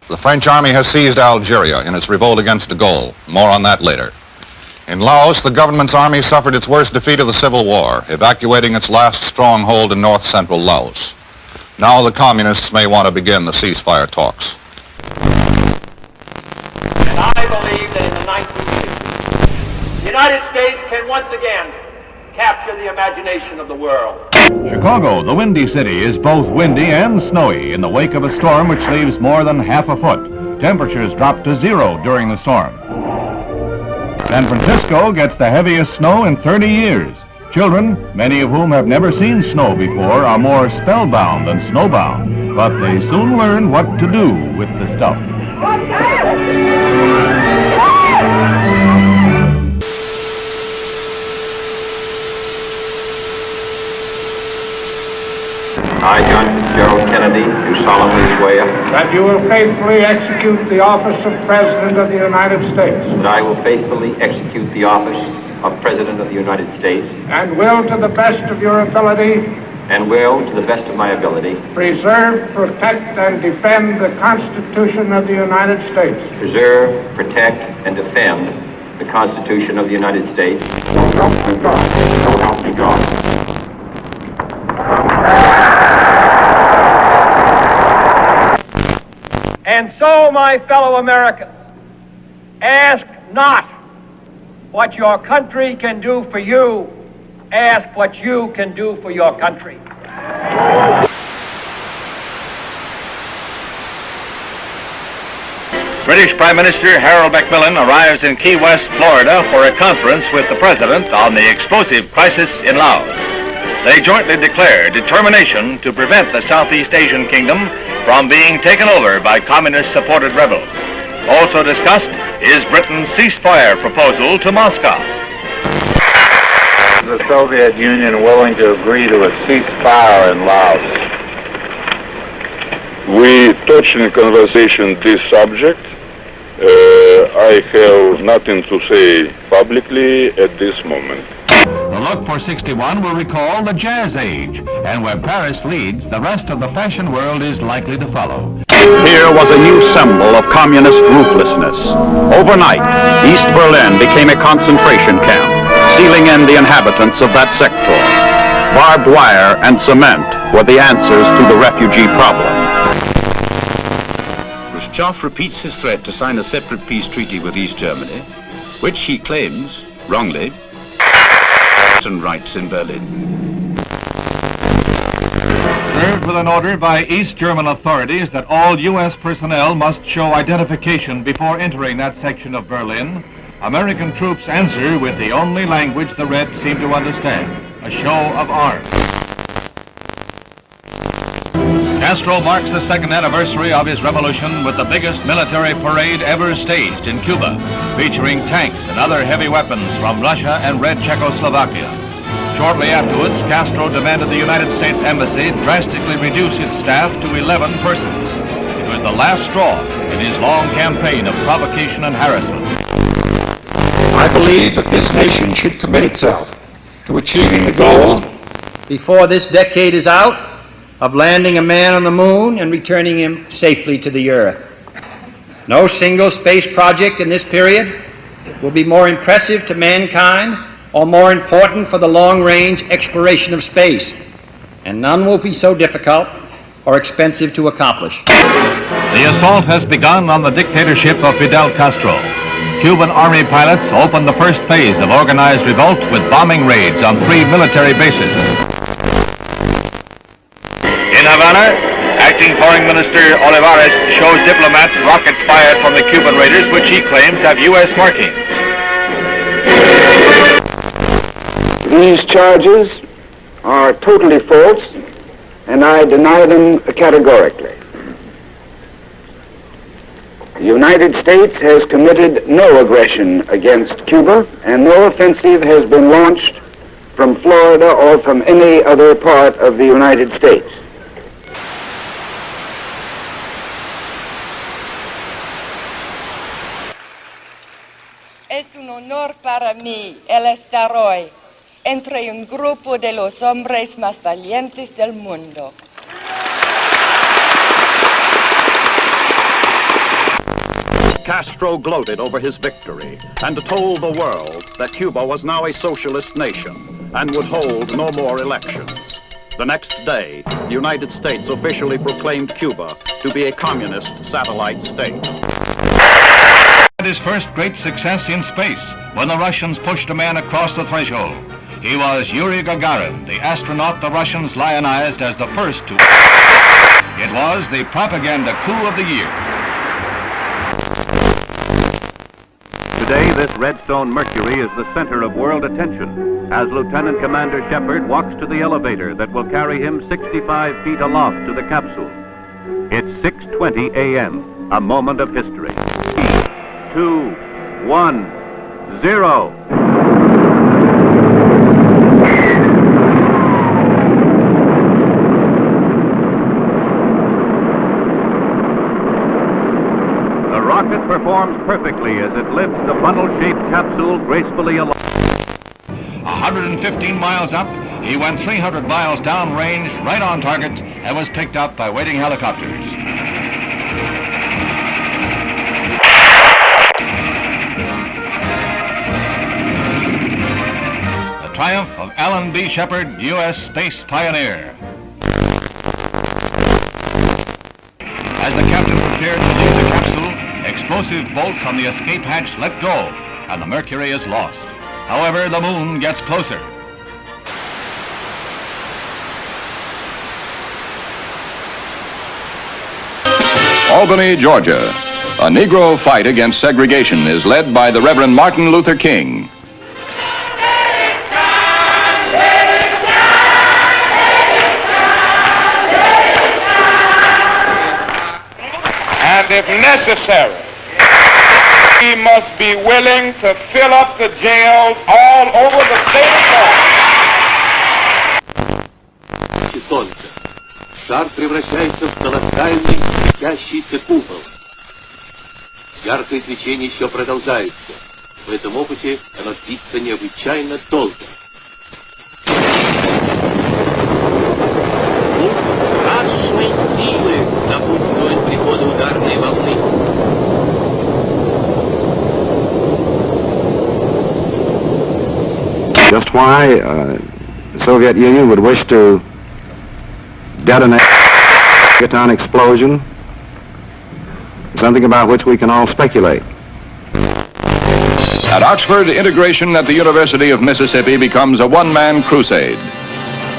The French army has seized Algeria in its revolt against de Gaulle. More on that later. In Laos, the government's army suffered its worst defeat of the Civil War, evacuating its last stronghold in north-central Laos. Now the communists may want to begin the ceasefire talks. And I believe that in the 1950s, the United States can once again capture the imagination of the world. Chicago, the Windy City, is both windy and snowy in the wake of a storm which leaves more than half a foot. Temperatures drop to 0 during the storm. San Francisco gets the heaviest snow in 30 years. Children, many of whom have never seen snow before, are more spellbound than snowbound, but they soon learn what to do with the stuff. I, John Fitzgerald Kennedy, do solemnly swear that you will faithfully execute the office of President of the United States. that I will faithfully execute the office of President of the United States And will, to the best of your ability, and will, to the best of my ability, preserve, protect, and defend the Constitution of the United States. preserve, protect, and defend the Constitution of the United States. So help me God. So help me God. And so, my fellow Americans, ask not what your country can do for you, ask what you can do for your country. British Prime Minister Harold Macmillan arrives in Key West, Florida for a conference with the President on the explosive crisis in Laos. They jointly declare determination to prevent the Southeast Asian kingdom from being taken over by communist-supported rebels. Also discussed is Britain's ceasefire proposal to Moscow. The Soviet Union willing to agree to a ceasefire in Laos? We touched in conversation this subject. I have nothing to say publicly at this moment. The look for 61 will recall the Jazz Age, and where Paris leads, the rest of the fashion world is likely to follow. Here was a new symbol of communist ruthlessness. Overnight, East Berlin became a concentration camp, sealing in the inhabitants of that sector. Barbed wire and cement were the answers to the refugee problem. Khrushchev repeats his threat to sign a separate peace treaty with East Germany, which he claims, wrongly, rights in Berlin. Served with an order by East German authorities that all U.S. personnel must show identification before entering that section of Berlin, American troops answer with the only language the Reds seem to understand, a show of arms. Castro marks the second anniversary of his revolution with the biggest military parade ever staged in Cuba, featuring tanks and other heavy weapons from Russia and Red Czechoslovakia. Shortly afterwards, Castro demanded the United States Embassy drastically reduce its staff to 11 persons. It was the last straw in his long campaign of provocation and harassment. I believe that this nation should commit itself to achieving the goal before this decade is out of landing a man on the moon and returning him safely to the earth. No single space project in this period will be more impressive to mankind or more important for the long-range exploration of space, and none will be so difficult or expensive to accomplish. The assault has begun on the dictatorship of Fidel Castro. Cuban Army pilots opened the first phase of organized revolt with bombing raids on 3 military bases. In Havana, Acting Foreign Minister Olivares shows diplomats rockets fired from the Cuban raiders, which he claims have U.S. markings. These charges are totally false, and I deny them categorically. The United States has committed no aggression against Cuba, and no offensive has been launched from Florida or from any other part of the United States. Es un honor para mí el estar hoy entre un grupo de los hombres más valientes del mundo. Castro gloated over his victory and told the world that Cuba was now a socialist nation and would hold no more elections. The next day, the United States officially proclaimed Cuba to be a communist satellite state. His first great success in space when the Russians pushed a man across the threshold. He was Yuri Gagarin, the astronaut the Russians lionized as the first to. It was the propaganda coup of the year. Today, this Redstone Mercury is the center of world attention as Lieutenant Commander Shepard walks to the elevator that will carry him 65 feet aloft to the capsule. It's 6:20 a.m., a moment of history. 3, 2, 1, 0. The rocket performs perfectly as it lifts the funnel-shaped capsule gracefully aloft. 115 miles up, he went 300 miles downrange, right on target, and was picked up by waiting helicopters. The triumph of Alan B. Shepard, U.S. space pioneer. As the captain prepared to leave the capsule, explosive bolts on the escape hatch let go, and the Mercury is lost. However, the moon gets closer. Albany, Georgia. A Negro fight against segregation is led by the Reverend Martin Luther King. And if necessary, we must be willing to fill up the jails all over the state of Florida. Солнце. Шар превращается в колоссальный светящийся купол. Яркое свечение еще продолжается. В этом опыте оно длится необычайно долго. Луч страшной силы напутствует прихода ударной волны. Just why the Soviet Union would wish to detonate a megaton explosion, something about which we can all speculate. At Oxford, integration at the University of Mississippi becomes a one-man crusade.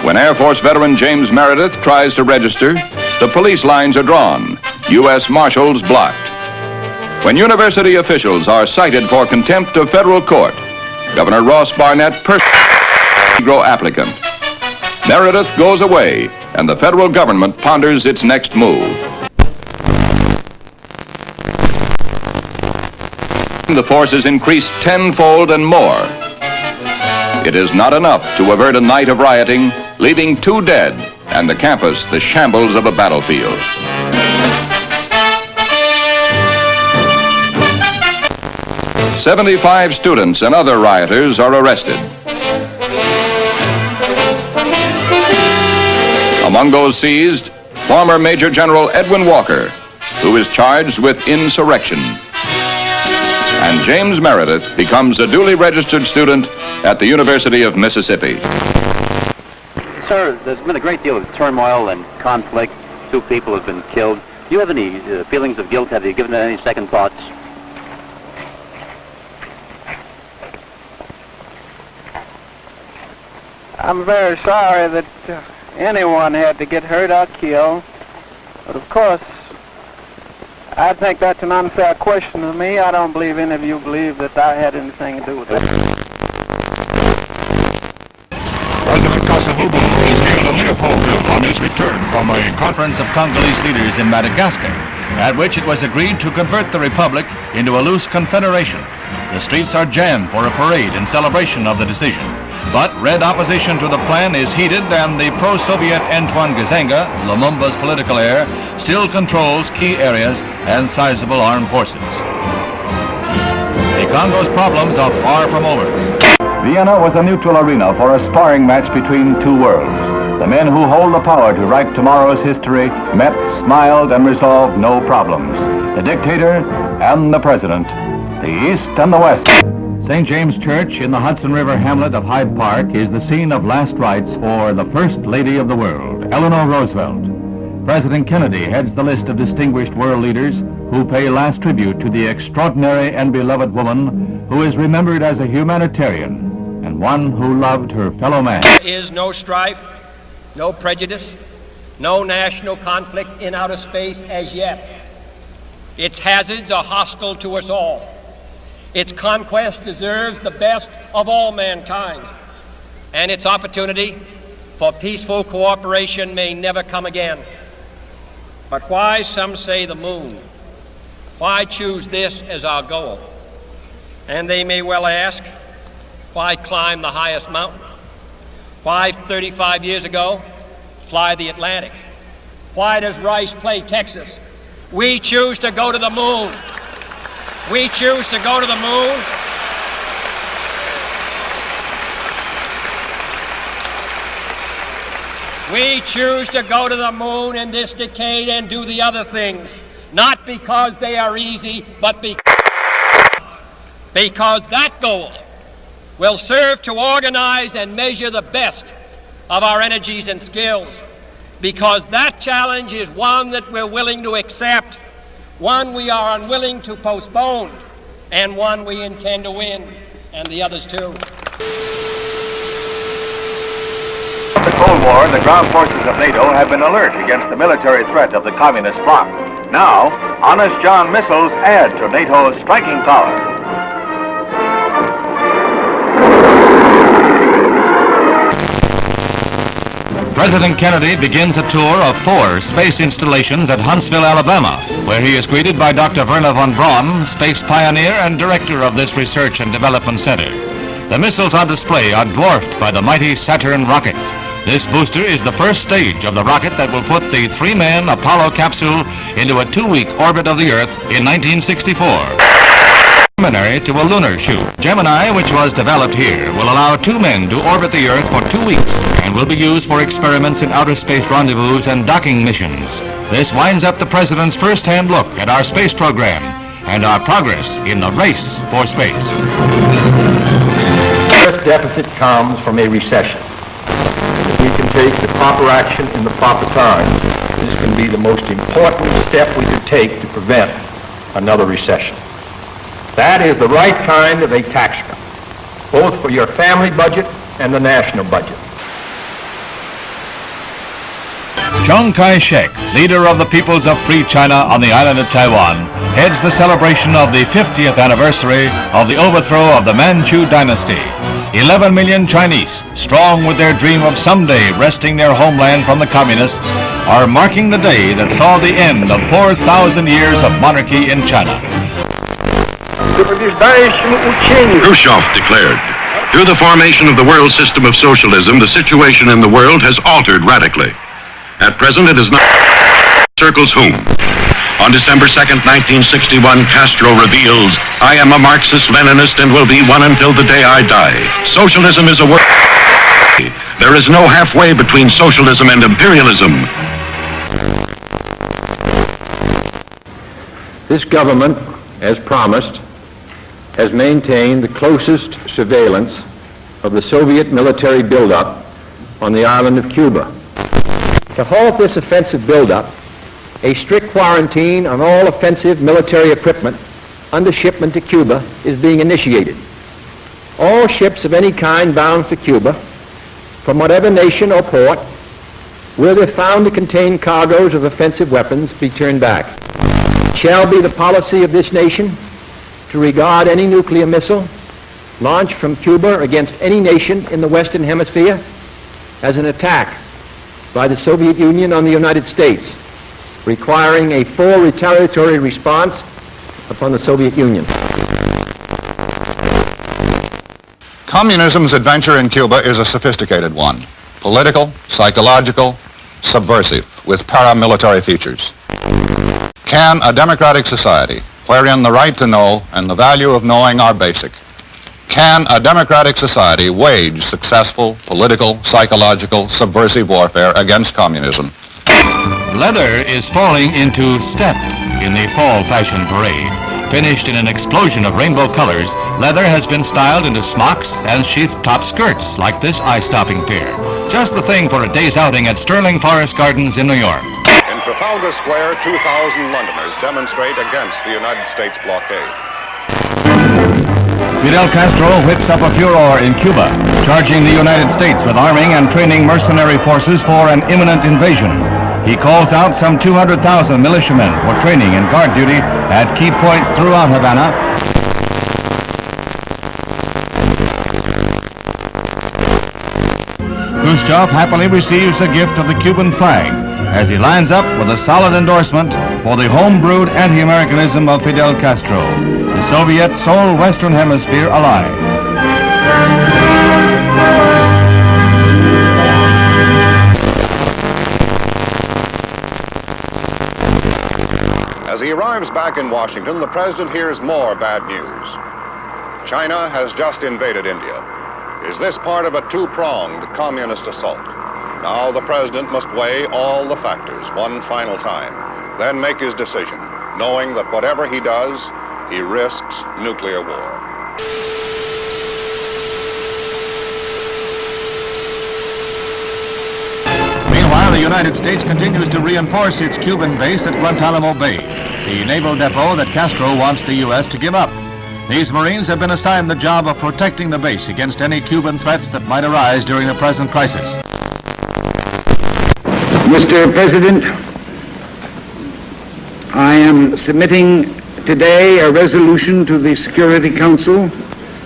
When Air Force veteran James Meredith tries to register, the police lines are drawn, U.S. Marshals blocked. When university officials are cited for contempt of federal court, Governor Ross Barnett persecutes the Negro applicant. Meredith goes away, and the federal government ponders its next move. The force is increased tenfold and more. It is not enough to avert a night of rioting, leaving 2 dead and the campus the shambles of a battlefield. "75 students and other rioters are arrested. Among those seized, former Major General Edwin Walker, who is charged with insurrection. And James Meredith becomes a duly registered student at the University of Mississippi." Sir, there's been a great deal of turmoil and conflict. 2 people have been killed. Do you have any feelings of guilt? Have you given it any second thoughts? I'm very sorry that anyone had to get hurt or killed. But of course, I think that's an unfair question to me. I don't believe any of you believe that I had anything to do with it. President Kasavubu is near the Leopoldville on his return from a conference of Congolese leaders in Madagascar, at which it was agreed to convert the republic into a loose confederation. The streets are jammed for a parade in celebration of the decision. But red opposition to the plan is heated, and the pro-Soviet Antoine Gizenga, Lumumba's political heir, still controls key areas and sizable armed forces. The Congo's problems are far from over. Vienna was a neutral arena for a sparring match between 2 worlds. The men who hold the power to write tomorrow's history met, smiled, and resolved no problems. The dictator and the President, the East and the West. St. James Church in the Hudson River hamlet of Hyde Park is the scene of last rites for the First Lady of the World, Eleanor Roosevelt. President Kennedy heads the list of distinguished world leaders who pay last tribute to the extraordinary and beloved woman who is remembered as a humanitarian and one who loved her fellow man. There is no strife, no prejudice, no national conflict in outer space as yet. Its hazards are hostile to us all. Its conquest deserves the best of all mankind, and its opportunity for peaceful cooperation may never come again. But why, some say, the moon? Why choose this as our goal? And they may well ask, why climb the highest mountain? Why, 35 years ago, fly the Atlantic? Why does Rice play Texas? We choose to go to the moon. We choose to go to the moon. We choose to go to the moon in this decade and do the other things, not because they are easy, but because that goal will serve to organize and measure the best of our energies and skills, because that challenge is one that we're willing to accept, one we are unwilling to postpone, and one we intend to win, and the others too. Since the Cold War, the ground forces of NATO have been alert against the military threat of the communist bloc. Now, Honest John missiles add to NATO's striking power. President Kennedy begins a tour of 4 space installations at Huntsville, Alabama, where he is greeted by Dr. Werner von Braun, space pioneer and director of this research and development center. The missiles on display are dwarfed by the mighty Saturn rocket. This booster is the first stage of the rocket that will put the 3-man Apollo capsule into a 2-week orbit of the Earth in 1964. Preliminary to a lunar shoot. Gemini, which was developed here, will allow 2 men to orbit the Earth for 2 weeks and will be used for experiments in outer space rendezvous and docking missions. This winds up the President's first-hand look at our space program and our progress in the race for space. The first deficit comes from a recession. If we can take the proper action in the proper time, this can be the most important step we could take to prevent another recession. That is the right kind of a tax cut, both for your family budget and the national budget. Chiang Kai-shek, leader of the peoples of Free China on the island of Taiwan, heads the celebration of the 50th anniversary of the overthrow of the Manchu dynasty. 11 million Chinese, strong with their dream of someday wresting their homeland from the communists, are marking the day that saw the end of 4,000 years of monarchy in China. Khrushchev declared, through the formation of the world system of socialism, the situation in the world has altered radically. At present, it is not circles whom. On December 2nd, 1961, Castro reveals, I am a Marxist-Leninist and will be one until the day I die. Socialism is a word. There is no halfway between socialism and imperialism. This government, as promised, has maintained the closest surveillance of the Soviet military buildup on the island of Cuba. To halt this offensive buildup, a strict quarantine on all offensive military equipment under shipment to Cuba is being initiated. All ships of any kind bound for Cuba, from whatever nation or port, where they're found to contain cargoes of offensive weapons, be turned back. It shall be the policy of this nation to regard any nuclear missile launched from Cuba against any nation in the Western Hemisphere as an attack by the Soviet Union on the United States, requiring a full retaliatory response upon the Soviet Union. Communism's adventure in Cuba is a sophisticated one. Political, psychological, subversive, with paramilitary features. Can a democratic society, wherein the right to know and the value of knowing are basic, can a democratic society wage successful political, psychological, subversive warfare against communism? Leather is falling into step in the fall fashion parade. Finished in an explosion of rainbow colors, leather has been styled into smocks and sheath-top skirts like this eye-stopping pair. Just the thing for a day's outing at Sterling Forest Gardens in New York. In Trafalgar Square, 2,000 Londoners demonstrate against the United States blockade. Fidel Castro whips up a furor in Cuba, charging the United States with arming and training mercenary forces for an imminent invasion. He calls out some 200,000 militiamen for training and guard duty at key points throughout Havana. Khrushchev happily receives a gift of the Cuban flag as he lines up with a solid endorsement for the home-brewed anti-Americanism of Fidel Castro, the Soviet sole Western Hemisphere ally. As he arrives back in Washington, the president hears more bad news. China has just invaded India. Is this part of a two-pronged communist assault? Now the president must weigh all the factors one final time, then make his decision, knowing that whatever he does, he risks nuclear war. Meanwhile, the United States continues to reinforce its Cuban base at Guantanamo Bay, the naval depot that Castro wants the U.S. to give up. These Marines have been assigned the job of protecting the base against any Cuban threats that might arise during the present crisis. Mr. President, I am submitting today a resolution to the Security Council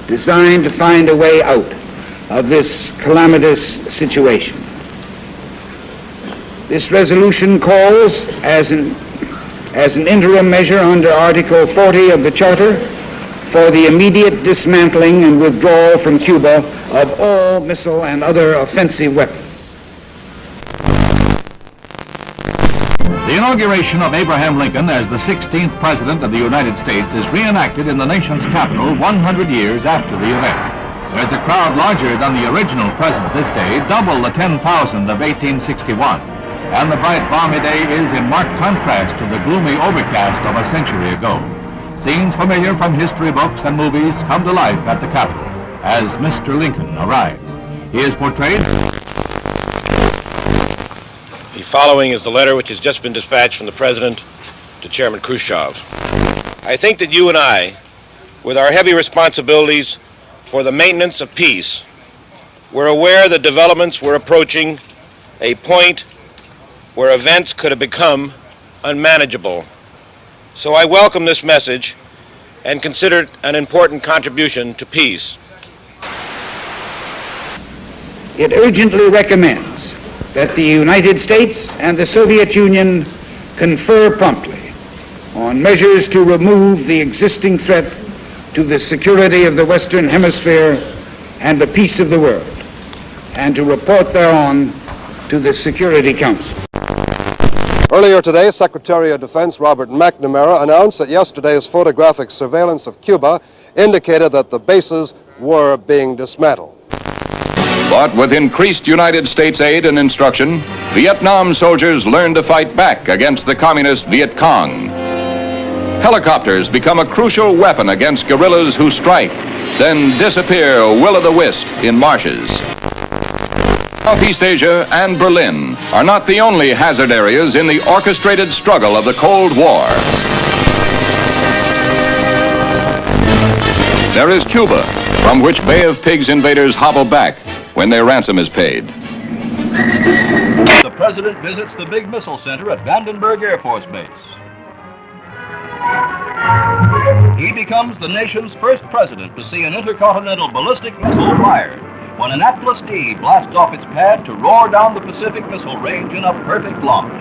designed to find a way out of this calamitous situation. This resolution calls, as an interim measure under Article 40 of the Charter, for the immediate dismantling and withdrawal from Cuba of all missile and other offensive weapons. The inauguration of Abraham Lincoln as the 16th President of the United States is reenacted in the nation's capital 100 years after the event. There's a crowd larger than the original president this day, double the 10,000 of 1861. And the bright, balmy day is in marked contrast to the gloomy overcast of a century ago. Scenes familiar from history books and movies come to life at the Capitol as Mr. Lincoln arrives. He is portrayed. The following is the letter which has just been dispatched from the President to Chairman Khrushchev. I think that you and I, with our heavy responsibilities for the maintenance of peace, were aware that developments were approaching a point where events could have become unmanageable. So I welcome this message and consider it an important contribution to peace. It urgently recommends that the United States and the Soviet Union confer promptly on measures to remove the existing threat to the security of the Western Hemisphere and the peace of the world, and to report thereon to the Security Council. Earlier today, Secretary of Defense Robert McNamara announced that yesterday's photographic surveillance of Cuba indicated that the bases were being dismantled. But with increased United States aid and instruction, Vietnam soldiers learned to fight back against the communist Viet Cong. Helicopters become a crucial weapon against guerrillas who strike, then disappear will-o'-the-wisp in marshes. Southeast Asia and Berlin are not the only hazard areas in the orchestrated struggle of the Cold War. There is Cuba, from which Bay of Pigs invaders hobble back when their ransom is paid. The President visits the big missile center at Vandenberg Air Force Base. He becomes the nation's first president to see an intercontinental ballistic missile fired, when an Atlas D blasts off its pad to roar down the Pacific Missile Range in a perfect launch.